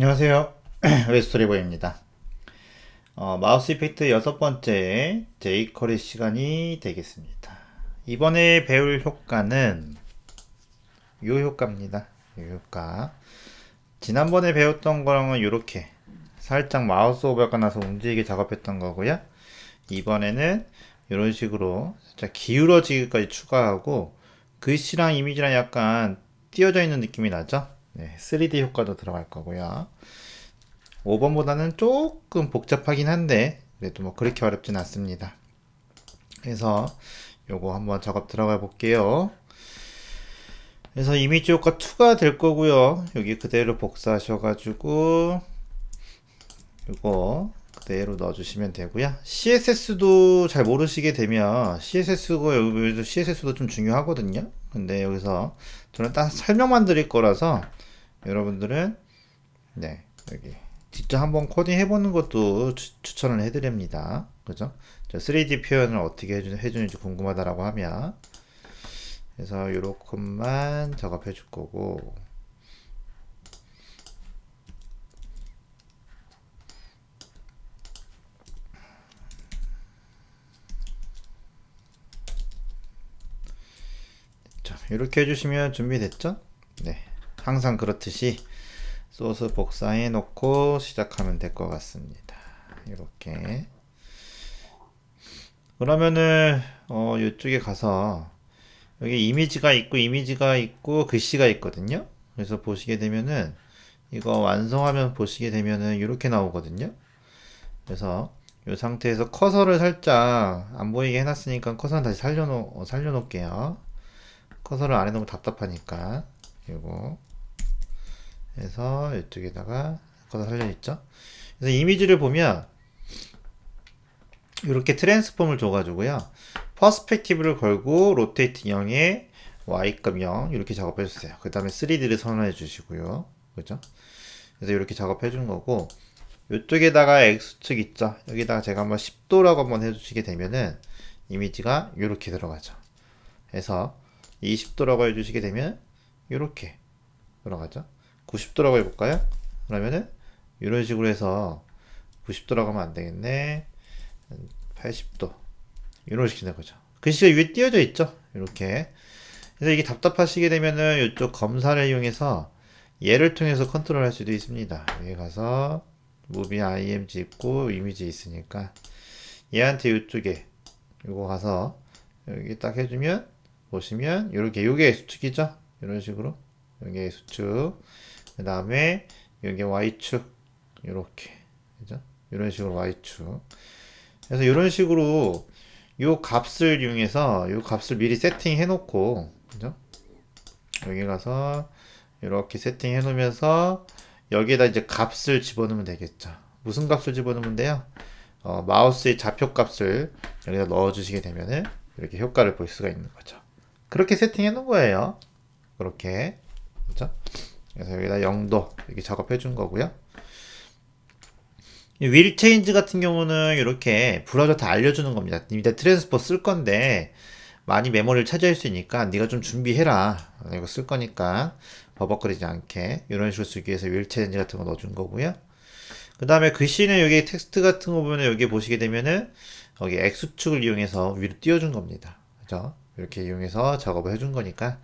안녕하세요. 웨스토리보입니다. 마우스 이펙트 6번째 제이커리 시간이 되겠습니다. 이번에 배울 효과는 이 효과입니다. 이 효과. 지난번에 배웠던 거랑은 이렇게 살짝 마우스 오버가 나서 움직이게 작업했던 거고요. 이번에는 이런 식으로 살짝 기울어지기까지 추가하고 글씨랑 이미지랑 약간 띄어져 있는 느낌이 나죠? 네, 3D 효과도 들어갈 거고요. 5번보다는 조금 복잡하긴 한데 그래도 뭐 그렇게 어렵진 않습니다. 그래서 요거 한번 작업 들어가 볼게요. 그래서 이미지 효과 2가 될 거고요. 여기 그대로 복사하셔가지고 요거 그대로 넣어주시면 되고요. CSS도 잘 모르시게 되면 CSS가 여기서 CSS도 좀 중요하거든요. 근데 여기서 저는 딱 설명만 드릴 거라서 여러분들은 네 여기 직접 한번 코딩 해보는 것도 추천을 해드립니다. 그죠? 3D 표현을 어떻게 해주는지 궁금하다라고 하면 그래서 요렇게만 작업해 줄 거고 자, 이렇게 해주시면 준비됐죠? 네, 항상 그렇듯이 소스 복사해 놓고 시작하면 될 것 같습니다. 이렇게 그러면은 이쪽에 가서 여기 이미지가 있고 글씨가 있거든요. 그래서 보시게 되면은 이거 완성하면 보시게 되면은 이렇게 나오거든요. 그래서 이 상태에서 커서를 살짝 안 보이게 해놨으니까 커서는 다시 살려놓을게요. 커서를 안 해놓으면 답답하니까 이거 해서 이쪽에다가 커서 살려있죠. 그래서 이미지를 보면 이렇게 트랜스폼을 줘가지고요. 퍼스펙티브를 걸고 로테이트 0에 Y값 0 이렇게 작업해 주세요. 그 다음에 3D를 선언해 주시고요. 그죠? 그래서 이렇게 작업해 준 거고 이쪽에다가 X축 있죠? 여기다가 제가 한번 10도라고 한번 해주시게 되면은 이미지가 이렇게 들어가죠. 그래서 20도라고 해주시게 되면 이렇게 들어가죠. 90도라고 해볼까요? 그러면은 이런 식으로 해서 90도라고 하면 안 되겠네. 80도 이런 식이 된 거죠. 글씨가 위에 띄어져 있죠. 이렇게. 그래서 이게 답답하시게 되면은 이쪽 검사를 이용해서 얘를 통해서 컨트롤 할 수도 있습니다. 여기 가서 무비 img 있고 이미지 있으니까 얘한테 이쪽에 이거 가서 여기 딱 해주면 보시면 이렇게 요게 수축이죠. 이런 식으로 여기 수축 그 다음에 여기 y축 이렇게 그죠? 이런 식으로 y축 그래서 이런 식으로 요 값을 이용해서 요 값을 미리 세팅해 놓고 그죠? 여기 가서 이렇게 세팅해 놓으면서 여기에다 이제 값을 집어넣으면 되겠죠. 무슨 값을 집어넣으면 돼요? 마우스의 좌표 값을 여기다 넣어 주시게 되면은 이렇게 효과를 볼 수가 있는 거죠. 그렇게 세팅해 놓은 거예요. 그렇게 그죠? 그래서 여기다 0도 이렇게 작업해 준 거고요. 윌 체인지 같은 경우는 이렇게 브라우저 다 알려주는 겁니다. 이제 트랜스포 쓸 건데 많이 메모리를 차지할 수 있으니까 네가 좀 준비해라. 이거 쓸 거니까 버벅거리지 않게 이런 식으로 쓰기 위해서 윌 체인지 같은 거 넣어준 거고요. 그 다음에 글씨는 여기 텍스트 같은 거 보면 여기 보시게 되면은 여기 X축을 이용해서 위로 띄워준 겁니다. 그죠? 이렇게 이용해서 작업을 해준 거니까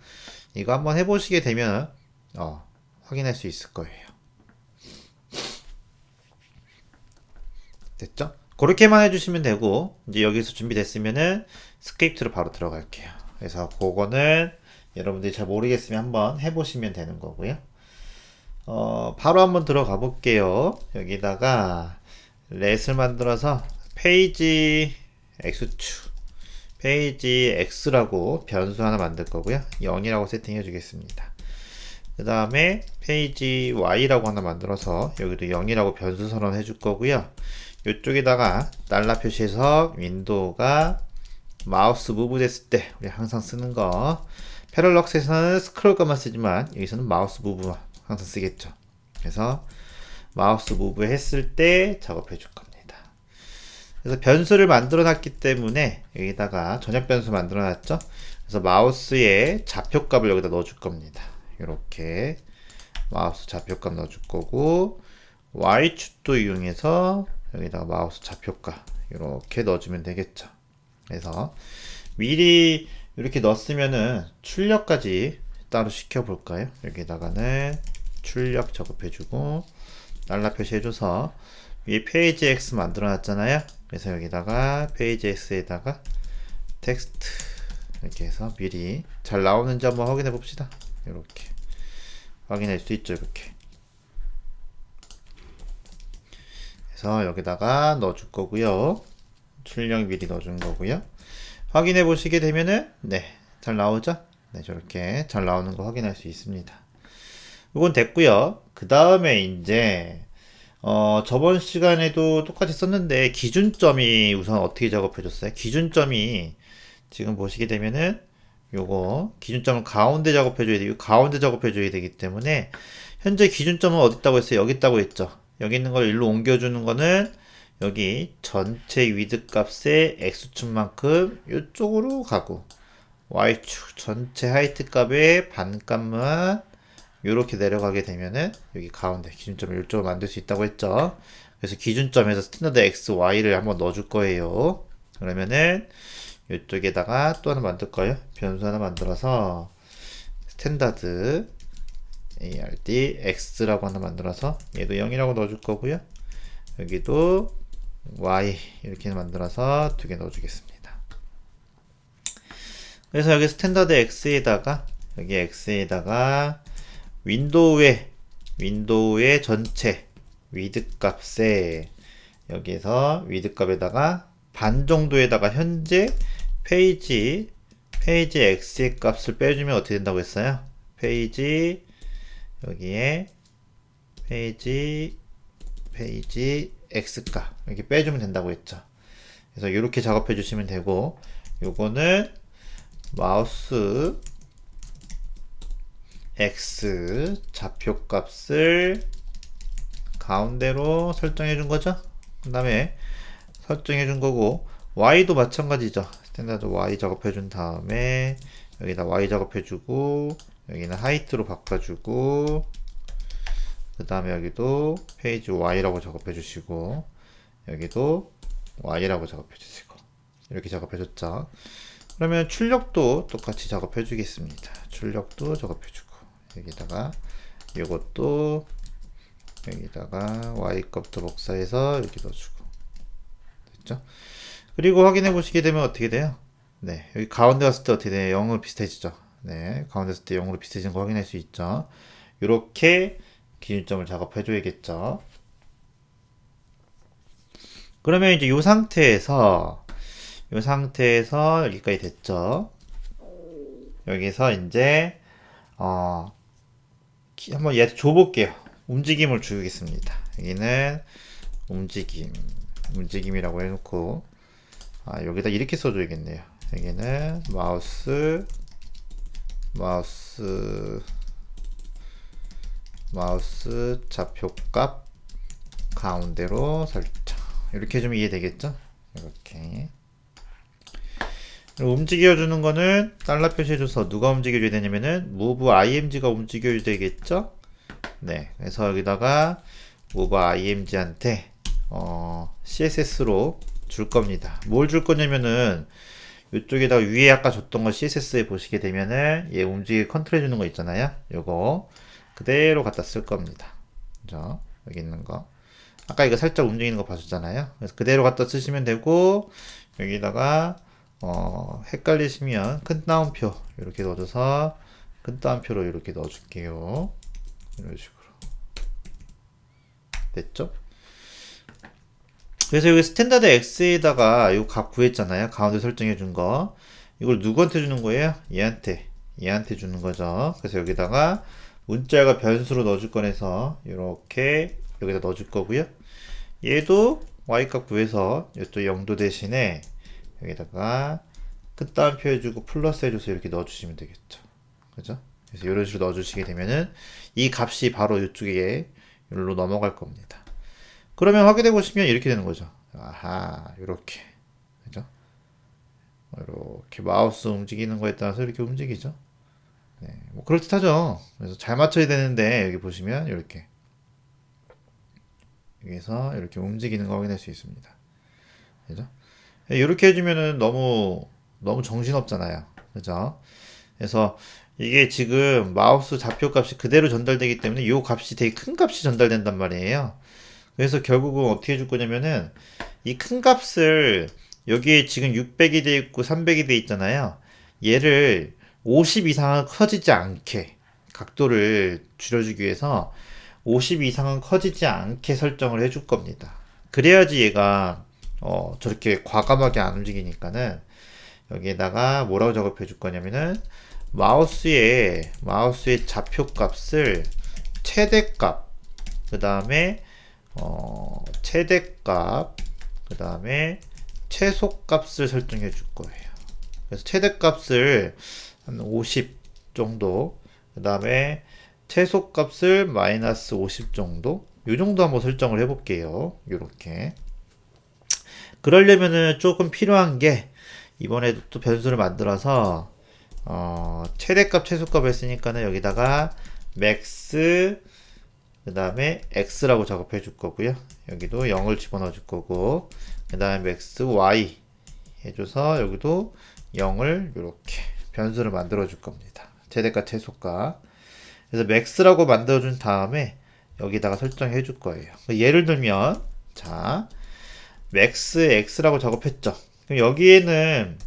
이거 한번 해보시게 되면 확인할 수 있을 거예요. 됐죠? 그렇게만 해주시면 되고 이제 여기서 준비됐으면은 스크립트로 바로 들어갈게요. 그래서 그거는 여러분들이 잘 모르겠으면 한번 해보시면 되는 거고요. 바로 한번 들어가 볼게요. 여기다가 렛을 만들어서 페이지 X축 페이지 X라고 변수 하나 만들 거고요. 0이라고 세팅해 주겠습니다. 그 다음에 페이지 Y라고 하나 만들어서 여기도 0이라고 변수 선언해 줄 거고요. 이쪽에다가 달러 표시해서 윈도우가 마우스 무브 됐을 때 우리 항상 쓰는 거 패럴럭스에서는 스크롤가만 쓰지만 여기서는 마우스 무브 항상 쓰겠죠. 그래서 마우스 무브 했을 때 작업해 줄 겁니다. 그래서 변수를 만들어 놨기 때문에 여기다가 전역 변수 만들어 놨죠. 그래서 마우스의 좌표값을 여기다 넣어 줄 겁니다. 이렇게 마우스 좌표값 넣어줄 거고 Y축도 이용해서 여기다가 마우스 좌표가 이렇게 넣어주면 되겠죠. 그래서 미리 이렇게 넣었으면은 출력까지 따로 시켜볼까요? 여기다가는 출력 작업해주고 달러 표시해줘서 위에 페이지 X 만들어놨잖아요. 그래서 여기다가 페이지 X에다가 텍스트 이렇게 해서 미리 잘 나오는지 한번 확인해 봅시다. 이렇게 확인할 수 있죠. 이렇게 그래서 여기다가 넣어줄 거고요. 출력 미리 넣어준 거고요. 확인해 보시게 되면은 잘 나오죠. 저렇게 잘 나오는 거 확인할 수 있습니다. 이건 됐고요. 그 다음에 이제 저번 시간에도 똑같이 썼는데 기준점이 우선 어떻게 작업해 줬어요? 기준점이 지금 보시게 되면은 요거 기준점을 가운데 작업해 줘야 돼요. 가운데 작업해 줘야 되기 때문에 현재 기준점은 어디 있다고 했어요? 여기 있다고 했죠. 여기 있는 걸 일로 옮겨주는 거는 여기 전체 위드 값의 x축만큼 이쪽으로 가고 y축 전체 하이트 값의 반값만 이렇게 내려가게 되면은 여기 가운데 기준점을 이쪽으로 만들 수 있다고 했죠. 그래서 기준점에서 스탠다드 x, y를 한번 넣어줄 거예요. 그러면은 이쪽에다가 또 하나 만들 거예요. 변수 하나 만들어서 스탠다드 ard x라고 하나 만들어서 얘도 0이라고 넣어줄 거고요. 여기도 y 이렇게 만들어서 두 개 넣어주겠습니다. 그래서 여기 스탠다드 x에다가 여기 x에다가 윈도우의 전체 위드 값에 여기에서 위드 값에다가 반 정도에다가 현재 페이지 x의 값을 빼주면 어떻게 된다고 했어요? 페이지 여기에 페이지 x값 이렇게 빼주면 된다고 했죠. 그래서 이렇게 작업해 주시면 되고 요거는 마우스 x 좌표값을 가운데로 설정해 준 거죠. 그 다음에 설정해 준 거고 y도 마찬가지죠. 스탠다드 y 작업해 준 다음에 여기다 y 작업해 주고 여기는 하이트로 바꿔주고 그 다음에 여기도 페이지 y라고 작업해 주시고 여기도 y라고 작업해 주시고 이렇게 작업해 줬죠. 그러면 출력도 똑같이 작업해 주겠습니다. 출력도 작업해 주고 여기다가 이것도 여기다가 y 값도 복사해서 이렇게 넣어주고 됐죠? 그리고 확인해 보시게 되면 어떻게 돼요? 여기 가운데 갔을 때 어떻게 돼요? 0으로 비슷해지죠? 가운데 갔을 때 0으로 비슷해진 거 확인할 수 있죠? 이렇게 기준점을 작업해 줘야겠죠? 그러면 이제 이 상태에서 여기까지 됐죠? 여기서 이제 한번 얘 줘볼게요. 움직임을 주겠습니다. 여기는 움직임이라고 해놓고 여기다 이렇게 써줘야겠네요. 여기는 마우스 좌표값 가운데로 설정 이렇게 해주면 이해되겠죠? 이렇게 움직여주는 거는 달러 표시해줘서 누가 움직여줘야 되냐면은 move img가 움직여줘야 되겠죠? 그래서 여기다가 move img한테 css로 줄 겁니다. 뭘 줄 거냐면은 이쪽에다가 위에 아까 줬던 거 css에 보시게 되면은 얘 움직이게 컨트롤 해주는 거 있잖아요. 요거 그대로 갖다 쓸 겁니다. 그죠? 여기 있는 거 아까 이거 살짝 움직이는 거 봐줬잖아요. 그래서 그대로 갖다 쓰시면 되고 여기다가 헷갈리시면 큰 따옴표 이렇게 넣어줘서 큰 따옴표로 이렇게 넣어줄게요. 이런 식으로 됐죠? 그래서 여기 스탠다드 x에다가 이 값 구했잖아요. 가운데 설정해 준 거. 이걸 누구한테 주는 거예요? 얘한테 주는 거죠. 그래서 여기다가 문자가 변수로 넣어줄 거라서 이렇게 여기다 넣어줄 거고요. 얘도 y값 구해서 이쪽 0도 대신에 여기다가 큰 따옴표 해주고 플러스 해줘서 이렇게 넣어주시면 되겠죠. 그죠? 그래서 이런 식으로 넣어주시게 되면은 이 값이 바로 이쪽에 여기로 넘어갈 겁니다. 그러면 확인해 보시면 이렇게 되는 거죠. 아하, 이렇게. 그죠? 이렇게 마우스 움직이는 거에 따라서 이렇게 움직이죠. 그럴듯하죠. 그래서 잘 맞춰야 되는데, 여기 보시면 이렇게. 여기서 이렇게 움직이는 거 확인할 수 있습니다. 그죠? 이렇게 해주면은 너무 정신없잖아요. 그죠? 그래서 이게 지금 마우스 좌표값이 그대로 전달되기 때문에 이 값이 되게 큰 값이 전달된단 말이에요. 그래서 결국은 어떻게 해줄 거냐면은 이 큰 값을 여기에 지금 600이 돼 있고 300이 돼 있잖아요. 얘를 50 이상은 커지지 않게 각도를 줄여주기 위해서 50 이상은 커지지 않게 설정을 해줄 겁니다. 그래야지 얘가 저렇게 과감하게 안 움직이니까는 여기에다가 뭐라고 작업해 줄 거냐면은 마우스의 좌표 값을 최대값 그 다음에 최대값 그 다음에 최소값을 설정해 줄 거예요. 그래서 최대값을 한 50 정도 그 다음에 최소값을 마이너스 50 정도 요 정도 한번 설정을 해 볼게요. 요렇게 그러려면은 조금 필요한 게 이번에도 또 변수를 만들어서 최대값 최소값 했으니까는 여기다가 max 그 다음에 x라고 작업해 줄 거고요. 여기도 0을 집어넣어 줄 거고 그 다음에 max y 해줘서 여기도 0을 이렇게 변수를 만들어 줄 겁니다. 최대값 최소값. 그래서 max라고 만들어 준 다음에 여기다가 설정해 줄 거예요. 예를 들면 자 max x라고 작업했죠. 그럼 여기에는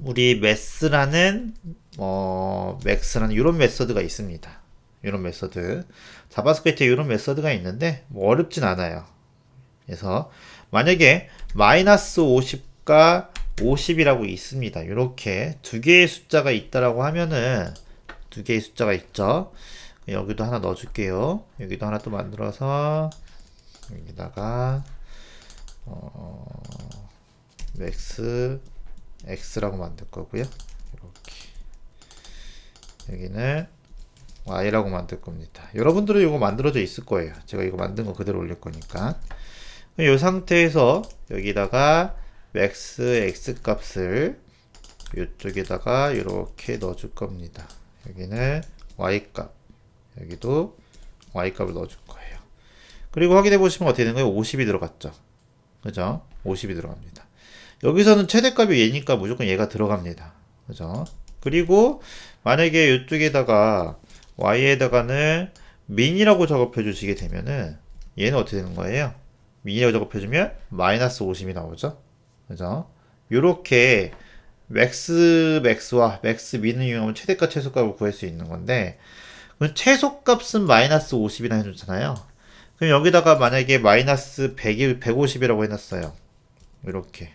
우리 max라는 이런 메서드가 있습니다. 이런 메서드 자바스크립트에 이런 메서드가 있는데 뭐 어렵진 않아요. 그래서 만약에 마이너스 50과 50이라고 있습니다. 이렇게 두 개의 숫자가 있다라고 하면은 두 개의 숫자가 있죠. 여기도 하나 넣어줄게요. 여기도 하나 또 만들어서 여기다가 max x라고 만들 거고요. 이렇게 여기는 y라고 만들 겁니다. 여러분들은 이거 만들어져 있을 거예요. 제가 이거 만든 거 그대로 올릴 거니까. 이 상태에서 여기다가 max x 값을 이쪽에다가 이렇게 넣어줄 겁니다. 여기는 y 값, 여기도 y 값을 넣어줄 거예요. 그리고 확인해 보시면 어떻게 되는 거예요? 50이 들어갔죠. 그죠? 50이 들어갑니다. 여기서는 최대값이 얘니까 무조건 얘가 들어갑니다. 그죠? 그리고 만약에 이쪽에다가 y에다가는 min이라고 작업해 주시게 되면은 얘는 어떻게 되는 거예요? min이라고 작업해 주면 마이너스 50이 나오죠. 그죠? 요렇게 max와 maxmin을 이용하면 최대값 최소값을 구할 수 있는 건데 그럼 최소값은 마이너스 50이나 해줬잖아요. 그럼 여기다가 만약에 마이너스 150이라고 해놨어요. 이렇게.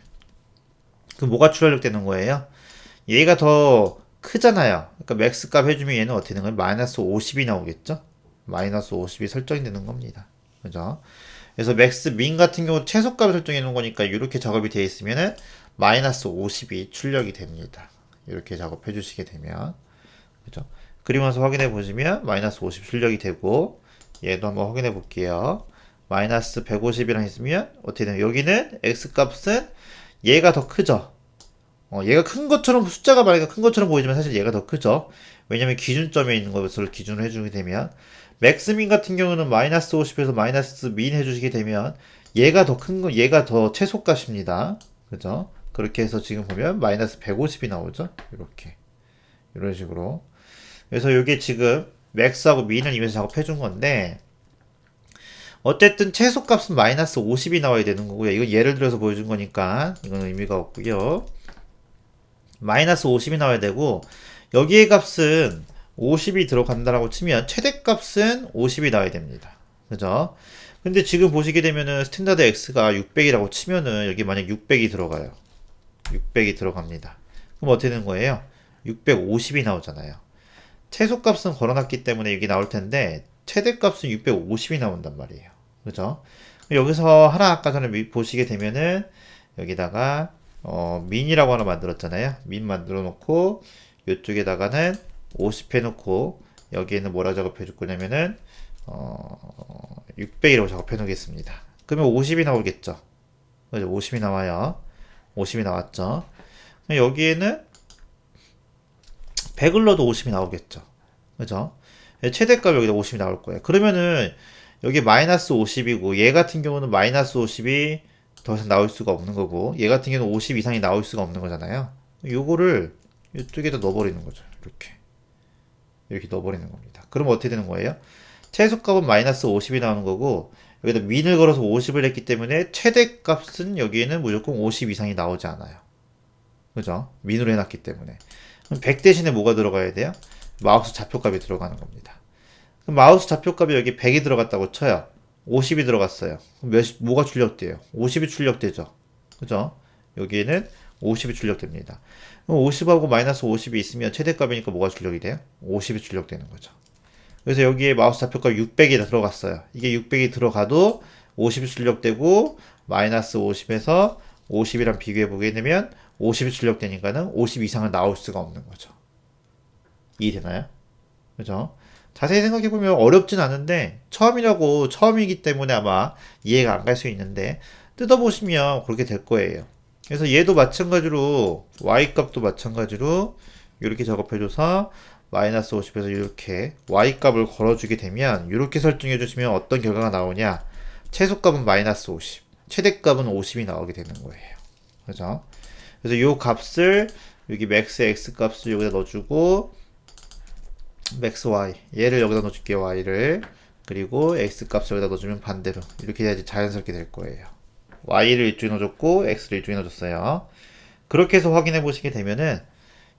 그럼 뭐가 출력되는 거예요? 얘가 더 크잖아요. 그러니까 맥스 값 해주면 얘는 어떻게 되는 거예요? 마이너스 50이 나오겠죠? 마이너스 50이 설정이 되는 겁니다. 그죠? 그래서 맥스 민 같은 경우 최소값을 설정해 놓은 거니까 이렇게 작업이 되어 있으면은 마이너스 50이 출력이 됩니다. 이렇게 작업해 주시게 되면. 그죠? 그리고 나서 확인해 보시면 마이너스 50 출력이 되고 얘도 한번 확인해 볼게요. 마이너스 150이랑 있으면 어떻게 되나요? 여기는 x 값은 얘가 더 크죠. 얘가 큰 것처럼 숫자가 많으니까 큰 것처럼 보이지만 사실 얘가 더 크죠. 왜냐면 기준점에 있는 것을 기준으로 해주게 되면 맥스민 같은 경우는 마이너스 50에서 마이너스 민 해주시게 되면 얘가 더 큰 거, 얘가 더 최소값입니다. 그죠? 그렇게 해서 지금 보면 마이너스 150이 나오죠. 이렇게 이런 식으로. 그래서 이게 지금 맥스하고 민을 이면서 작업해 준 건데 어쨌든 최소값은 마이너스 50이 나와야 되는 거고요. 이건 예를 들어서 보여준 거니까 이건 의미가 없고요. 마이너스 50이 나와야 되고 여기의 값은 50이 들어간다라고 치면 최대값은 50이 나와야 됩니다. 그죠? 근데 지금 보시게 되면은 스탠다드 x가 600이라고 치면은 여기 만약 600이 들어가요. 600이 들어갑니다. 그럼 어떻게 되는 거예요? 650이 나오잖아요. 최소값은 걸어놨기 때문에 여기 나올 텐데 최대값은 650이 나온단 말이에요. 그죠? 여기서 하나 아까 전에 보시게 되면은 여기다가 민이라고 하나 만들었잖아요. 민 만들어 놓고 이쪽에다가는 50 해놓고 여기에는 뭐라 작업해 줄 거냐면은 600이라고 작업해 놓겠습니다. 그러면 50이 나오겠죠. 그죠? 50이 나와요. 50이 나왔죠. 여기에는 100을 넣어도 50이 나오겠죠. 그죠? 최대값 여기다 50이 나올 거예요. 그러면은 여기 마이너스 50이고 얘 같은 경우는 마이너스 50이 더 이상 나올 수가 없는 거고 얘 같은 경우는 50 이상이 나올 수가 없는 거잖아요. 요거를 이쪽에다 넣어버리는 거죠. 이렇게 넣어버리는 겁니다. 그럼 어떻게 되는 거예요? 최소값은 마이너스 50이 나오는 거고 여기다 민을 걸어서 50을 했기 때문에 최대값은 여기에는 무조건 50 이상이 나오지 않아요. 그죠? 민으로 해놨기 때문에. 그럼 100 대신에 뭐가 들어가야 돼요? 마우스 좌표값이 들어가는 겁니다. 그럼 마우스 좌표값이 여기 100이 들어갔다고 쳐요. 50이 들어갔어요. 그럼 뭐가 출력돼요? 50이 출력되죠. 그죠? 여기에는 50이 출력됩니다. 그럼 50하고 마이너스 50이 있으면 최대값이니까 뭐가 출력이 돼요? 50이 출력되는 거죠. 그래서 여기에 마우스 좌표값 600이 들어갔어요. 이게 600이 들어가도 50이 출력되고 마이너스 50에서 50이랑 비교해 보게 되면 50이 출력되니까는 50 이상은 나올 수가 없는 거죠. 이해되나요? 그죠? 자세히 생각해보면 어렵진 않은데 처음이기 때문에 아마 이해가 안 갈 수 있는데 뜯어보시면 그렇게 될 거예요. 그래서 얘도 마찬가지로 y값도 마찬가지로 이렇게 작업해줘서 마이너스 50에서 이렇게 y값을 걸어주게 되면 이렇게 설정해 주시면 어떤 결과가 나오냐, 최소값은 마이너스 50, 최대값은 50이 나오게 되는 거예요. 그죠? 그래서 요 값을 여기 max x 값을 여기다 넣어주고 max y 얘를 여기다 넣어줄게요. y를 그리고 x 값을 여기다 넣어주면 반대로 이렇게 해야지 자연스럽게 될 거예요. y를 이쪽에 넣어줬고 x를 이쪽에 넣어줬어요. 그렇게 해서 확인해 보시게 되면은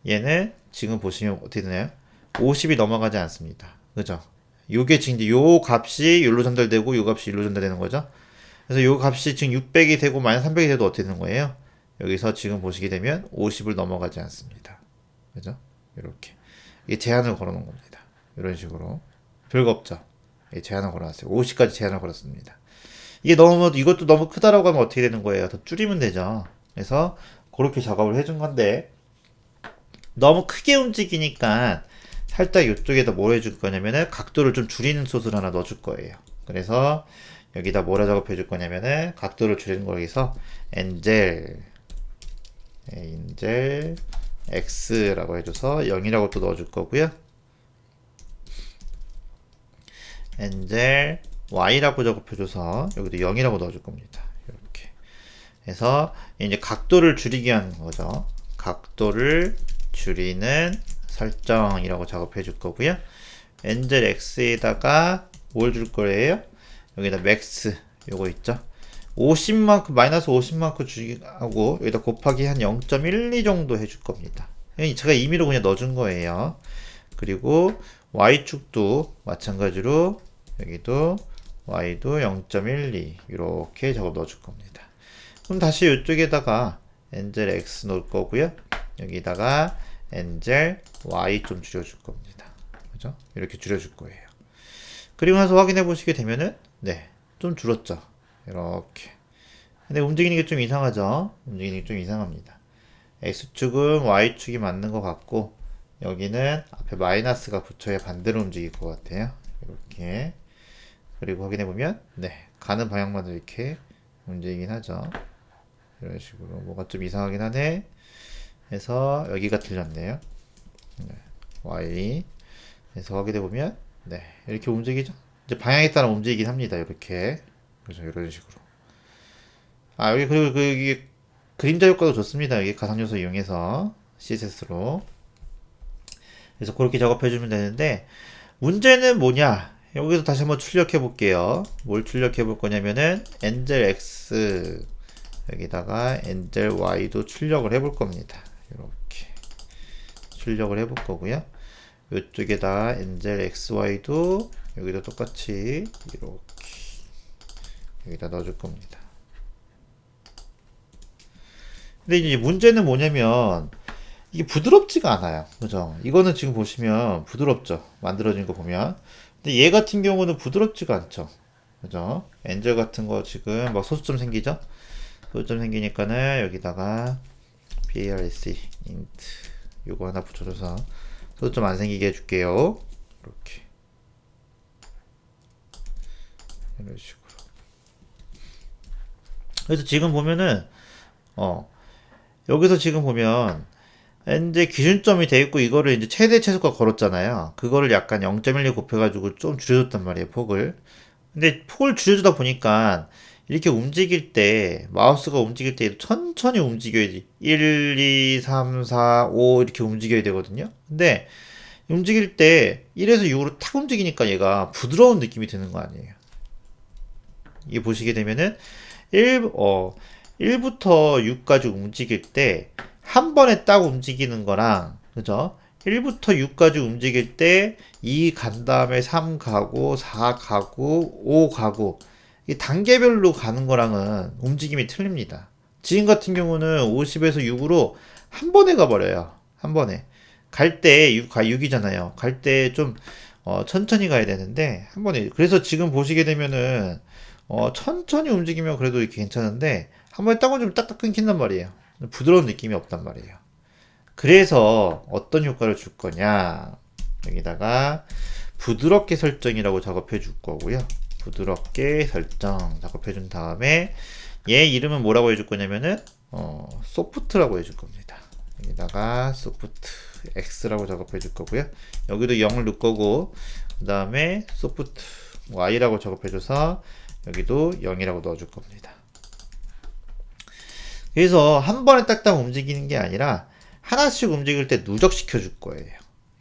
얘는 지금 보시면 어떻게 되나요? 50이 넘어가지 않습니다. 그죠? 요게 지금 이제 요 값이 여기로 전달되고 요 값이 여기로 전달되는 거죠. 그래서 요 값이 지금 600이 되고 마이너스 300이 돼도 어떻게 되는 거예요? 여기서 지금 보시게 되면 50을 넘어가지 않습니다. 그죠? 이렇게 이게 제한을 걸어 놓은 겁니다. 이런 식으로 별거 없죠. 제한을 걸어놨어요. 50까지 제한을 걸었습니다. 이것도 너무 크다라고 하면 어떻게 되는 거예요? 더 줄이면 되죠. 그래서 그렇게 작업을 해준 건데 너무 크게 움직이니까 살짝 이쪽에다 뭐 해줄 거냐면은 각도를 좀 줄이는 소스를 하나 넣어줄 거예요. 그래서 여기다 뭐라 작업해 줄 거냐면은 각도를 줄이는 거여서 엔젤 x라고 해줘서 0이라고 또 넣어줄 거고요. 엔젤 y라고 작업해줘서 여기도 0이라고 넣어줄 겁니다. 이렇게 해서 이제 각도를 줄이게 하는 거죠. 각도를 줄이는 설정이라고 작업해 줄 거고요. 엔젤 x에다가 뭘 줄 거예요? 여기다 맥스 요거 있죠. 50만큼 마이너스 50만큼 주기하고 여기다 곱하기 한 0.12 정도 해줄 겁니다. 제가 임의로 그냥 넣어준 거예요. 그리고 y축도 마찬가지로 여기도 y도 0.12 이렇게 작업 넣어줄 겁니다. 그럼 다시 이쪽에다가 엔젤 x 넣을 거고요. 여기다가 엔젤 y 좀 줄여줄 겁니다. 그죠? 이렇게 줄여줄 거예요. 그리고 나서 확인해 보시게 되면은 네, 좀 줄었죠. 이렇게. 근데 움직이는 게 좀 이상하죠? 움직이는 게 좀 이상합니다. x축은 y축이 맞는 것 같고 여기는 앞에 마이너스가 붙여야 반대로 움직일 것 같아요. 이렇게. 그리고 확인해 보면 네, 가는 방향만 이렇게 움직이긴 하죠. 이런 식으로 뭐가 좀 이상하긴 하네. 해서 여기가 틀렸네요. 네, y. 그래서 확인해 보면 네, 이렇게 움직이죠. 이제 방향에 따라 움직이긴 합니다. 이렇게. 그죠? 이런 식으로. 여기 그리고 여기 그림자 효과도 좋습니다. 여기 가상 요소 이용해서 CSS로. 그래서 그렇게 작업해 주면 되는데 문제는 뭐냐? 여기서 다시 한번 출력해 볼게요. 뭘 출력해 볼 거냐면은 엔젤 x 여기다가 엔젤 y도 출력을 해 볼 겁니다. 이렇게 출력을 해 볼 거고요. 이쪽에다 엔젤 xy도 여기도 똑같이 이렇게 여기다 넣어줄 겁니다. 근데 이제 문제는 뭐냐면 이게 부드럽지가 않아요. 그죠? 이거는 지금 보시면 부드럽죠. 만들어진 거 보면. 근데 얘 같은 경우는 부드럽지가 않죠. 그죠? 엔젤 같은 거 지금 막 소수점 생기죠? 소수점 생기니까는 여기다가 PARC int 요거 하나 붙여줘서 소수점 안 생기게 해줄게요. 이렇게. 이런 식으로. 그래서 지금 보면은 여기서 지금 보면 이제 기준점이 돼 있고 이거를 이제 최대 최소가 걸었잖아요. 그거를 약간 0.12 곱해가지고 좀 줄여줬단 말이에요, 폭을. 근데 폭을 줄여주다 보니까 이렇게 움직일 때 마우스가 움직일 때 천천히 움직여야지 1, 2, 3, 4, 5 이렇게 움직여야 되거든요. 근데 움직일 때 1에서 6으로 탁 움직이니까 얘가 부드러운 느낌이 드는 거 아니에요. 이게 보시게 되면은 1부터 6까지 움직일 때 한 번에 딱 움직이는 거랑 그죠? 1부터 6까지 움직일 때 2 간 다음에 3 가고 4 가고 5 가고 이 단계별로 가는 거랑은 움직임이 틀립니다. 지금 같은 경우는 50에서 6으로 한 번에 가버려요. 한 번에. 갈 때 6이잖아요. 갈 때 좀 천천히 가야 되는데 한 번에. 그래서 지금 보시게 되면은 천천히 움직이면 그래도 이렇게 괜찮은데 한 번에 딱 얹으면 딱딱 끊긴단 말이에요. 부드러운 느낌이 없단 말이에요. 그래서 어떤 효과를 줄 거냐, 여기다가 부드럽게 설정이라고 작업해 줄 거고요. 부드럽게 설정 작업해 준 다음에 얘 이름은 뭐라고 해줄 거냐면은 소프트라고 해줄 겁니다. 여기다가 소프트 X라고 작업해 줄 거고요. 여기도 0을 넣을 거고 그 다음에 소프트 Y라고 작업해 줘서 여기도 0이라고 넣어 줄 겁니다. 그래서 한 번에 딱딱 움직이는 게 아니라 하나씩 움직일 때 누적시켜 줄 거예요.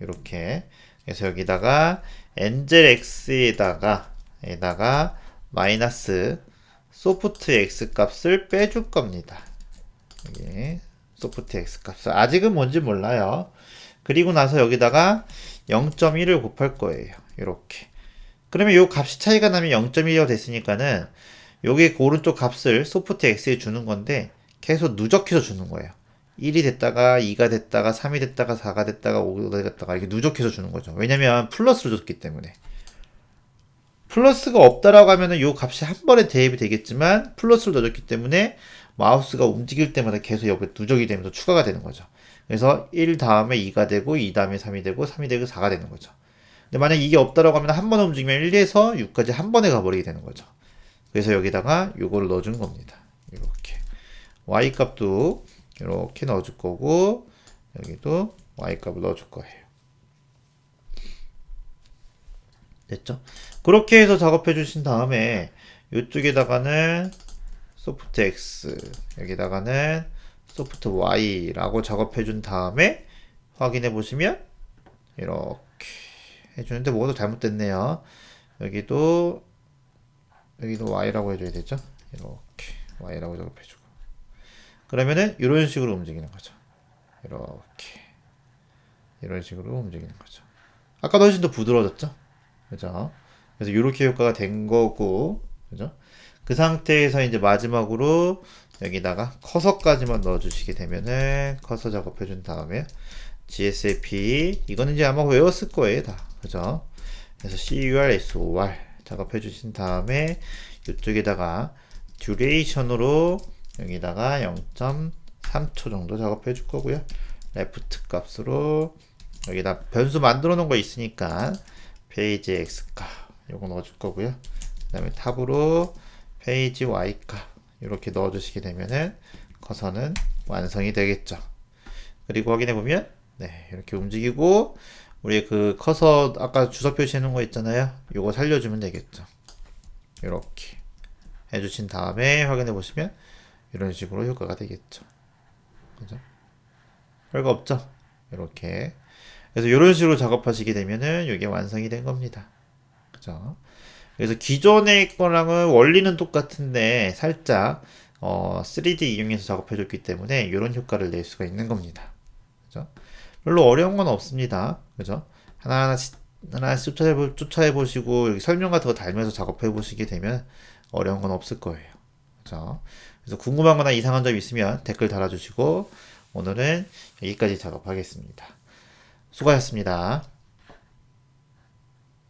이렇게. 그래서 여기다가 엔젤 X에다가 마이너스 소프트 X 값을 빼줄 겁니다. 여기 소프트 X 값을 아직은 뭔지 몰라요. 그리고 나서 여기다가 0.1을 곱할 거예요. 이렇게. 그러면 요 값이 차이가 나면 0.1이 됐으니까는 여기 오른쪽 값을 소프트 X에 주는 건데 계속 누적해서 주는 거예요. 1이 됐다가 2가 됐다가 3이 됐다가 4가 됐다가 5가 됐다가 이렇게 누적해서 주는 거죠. 왜냐면 플러스로 줬기 때문에. 플러스가 없다라고 하면은 요 값이 한 번에 대입이 되겠지만 플러스를 넣어줬기 때문에 마우스가 움직일 때마다 계속 여기 누적이 되면서 추가가 되는 거죠. 그래서 1 다음에 2가 되고 2 다음에 3이 되고 3이 되고 4가 되는 거죠. 근데 만약 이게 없다라고 하면 한 번 움직이면 1에서 6까지 한 번에 가버리게 되는 거죠. 그래서 여기다가 요거를 넣어준 겁니다. 이렇게. Y 값도 이렇게 넣어줄 거고 여기도 Y 값을 넣어줄 거예요. 됐죠? 그렇게 해서 작업해 주신 다음에 이쪽에다가는 소프트 X 여기다가는 소프트 Y라고 작업해 준 다음에 확인해 보시면 이렇게 해주는데 뭐가 잘못됐네요. 여기도 Y라고 해줘야 되죠? 이렇게 Y라고 작업해주고 그러면은 이런 식으로 움직이는 거죠. 이렇게 이런 식으로 움직이는 거죠. 아까도 훨씬 더 부드러워졌죠? 그죠? 그래서 이렇게 효과가 된 거고, 그죠? 그 상태에서 이제 마지막으로 여기다가 커서까지만 넣어주시게 되면은 커서 작업해준 다음에 GSLP 이거는 이제 아마 외웠을 거예요 다, 그죠? 그래서 CUR, SOR 작업해주신 다음에 이쪽에다가 듀레이션으로 여기다가 0.3초 정도 작업해 줄 거고요. 레프트 값으로 여기다 변수 만들어 놓은 거 있으니까 페이지 X 값 요거 넣어 줄 거고요. 그 다음에 탑으로 페이지 Y 값 이렇게 넣어 주시게 되면은 커서는 완성이 되겠죠. 그리고 확인해 보면 네 이렇게 움직이고 우리 그 커서 아까 주석 표시해 놓은 거 있잖아요. 요거 살려주면 되겠죠. 이렇게 해주신 다음에 확인해 보시면 이런 식으로 효과가 되겠죠. 그죠? 별거 없죠? 이렇게. 그래서 이런 식으로 작업하시게 되면은 이게 완성이 된 겁니다. 그죠? 그래서 기존의 거랑은 원리는 똑같은데 살짝 3D 이용해서 작업해 줬기 때문에 이런 효과를 낼 수가 있는 겁니다. 그죠? 별로 어려운 건 없습니다. 그죠? 하나하나씩 쫓아해 보시고 여기 설명 같은 거 달면서 작업해 보시게 되면 어려운 건 없을 거예요. 그죠? 그래서 궁금한 거나 이상한 점 있으면 댓글 달아주시고 오늘은 여기까지 작업하겠습니다. 수고하셨습니다.